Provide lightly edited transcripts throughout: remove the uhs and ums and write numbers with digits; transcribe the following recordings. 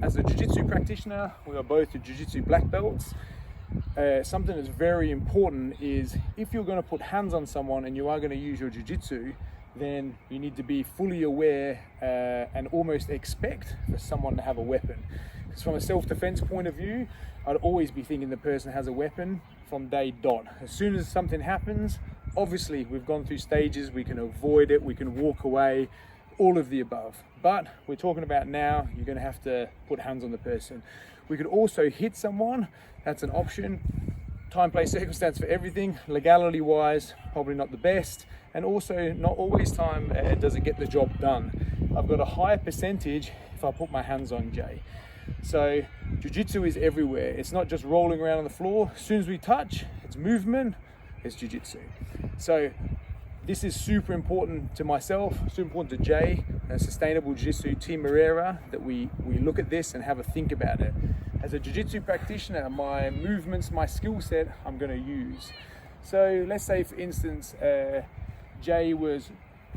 as a jiu-jitsu practitioner, we are both jiu-jitsu black belts. Something that's very important is if you're going to put hands on someone and you are going to use your jiu-jitsu, then you need to be fully aware and almost expect for someone to have a weapon. Because from a self-defense point of view, I'd always be thinking the person has a weapon from day dot. As soon as something happens, obviously we've gone through stages, we can avoid it, we can walk away, all of the above. But we're talking about now, you're going to have to put hands on the person. We could also hit someone, that's an option. Time, place, circumstance for everything. Legality wise, probably not the best. And also not always time does it get the job done. I've got a higher percentage if I put my hands on Jay. So jiu-jitsu is everywhere. It's not just rolling around on the floor. As soon as we touch, it's movement, it's jiu-jitsu. So this is super important to myself, super important to Jay, Sustainable Jiu-Jitsu Team Marrera, that we look at this and have a think about it. As a jiu-jitsu practitioner, my movements, my skill set, I'm going to use. So let's say, for instance, Jay was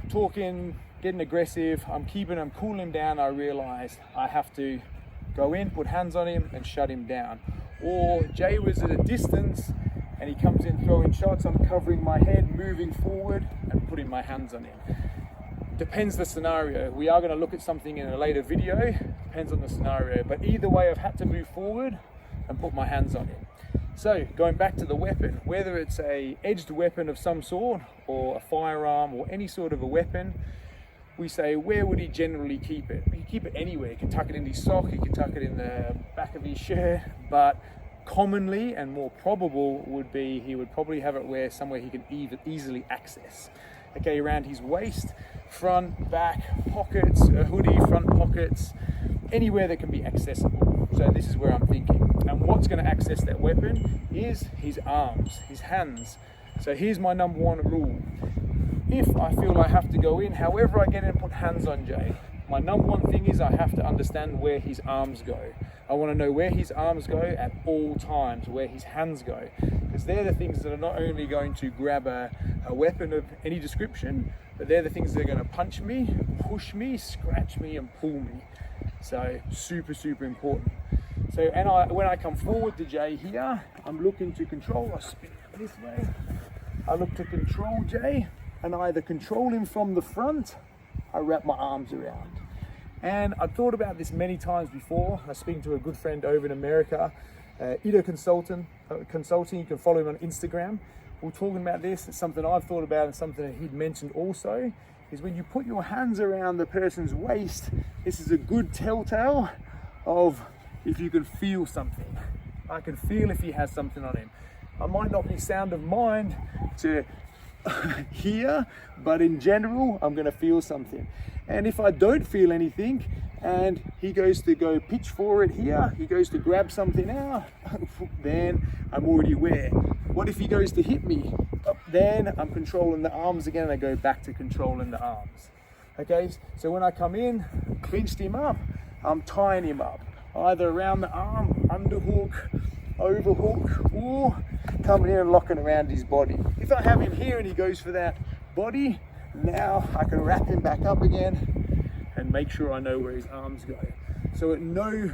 talking, getting aggressive. I'm cooling him down. I realized I have to go in, put hands on him and shut him down. Or Jay was at a distance and he comes in throwing shots. I'm covering my head, moving forward and putting my hands on him. Depends the scenario. We are going to look at something in a later video. Depends on the scenario. But either way, I've had to move forward and put my hands on him. So going back to the weapon, whether it's a edged weapon of some sort or a firearm or any sort of a weapon, we say, where would he generally keep it? He can keep it anywhere. He can tuck it in his sock, he can tuck it in the back of his shirt, but commonly and more probable would be he would probably have it somewhere he can easily access. Okay, around his waist, front, back, pockets, a hoodie, front pockets, anywhere that can be accessible. So this is where I'm thinking. And what's going to access that weapon is his arms, his hands. So here's my number one rule. If I feel I have to go in, however I get in and put hands on Jay, my number one thing is I have to understand where his arms go. I want to know where his arms go at all times, where his hands go. Because they're the things that are not only going to grab a weapon of any description, but they're the things that are going to punch me, push me, scratch me and pull me. So super, super important. So, when I come forward to Jay here, I'm looking to control, I spin it this way. I look to control Jay and either control him from the front, I wrap my arms around. And I've thought about this many times before. I was speaking to a good friend over in America, Ido Consulting, you can follow him on Instagram. We're talking about this, it's something I've thought about and something that he'd mentioned also, is when you put your hands around the person's waist, this is a good telltale of if you can feel something. I can feel if he has something on him. I might not be sound of mind to hear, but in general, I'm gonna feel something. And if I don't feel anything, and he goes to go pitch for it here, he goes to grab something out, then I'm already aware. What if he goes to hit me? Then I'm controlling the arms again, and I go back to controlling the arms. Okay, so when I come in, clinched him up, I'm tying him up, either around the arm, underhook, overhook, or coming in and locking around his body. If I have him here and he goes for that body, now I can wrap him back up again and make sure I know where his arms go. So at no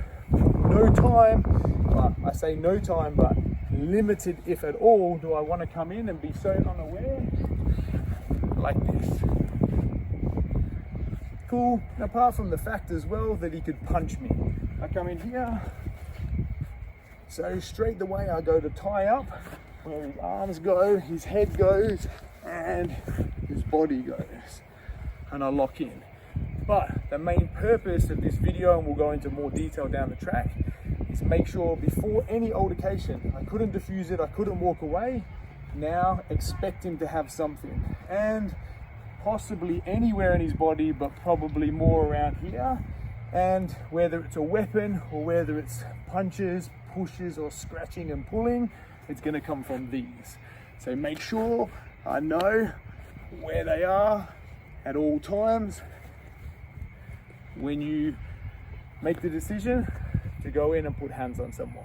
time, well, I say no time, but limited if at all, do I want to come in and be so unaware like this. Cool. And apart from the fact as well that he could punch me, I come in here, so straight the way I go to tie up, where his arms go, his head goes, and his body goes, and I lock in. But the main purpose of this video, and we'll go into more detail down the track, is make sure before any altercation, I couldn't diffuse it, I couldn't walk away, now expect him to have something. And possibly anywhere in his body, but probably more around here. And whether it's a weapon or whether it's punches, pushes or scratching and pulling, it's going to come from these. So make sure I know where they are at all times when you make the decision to go in and put hands on someone.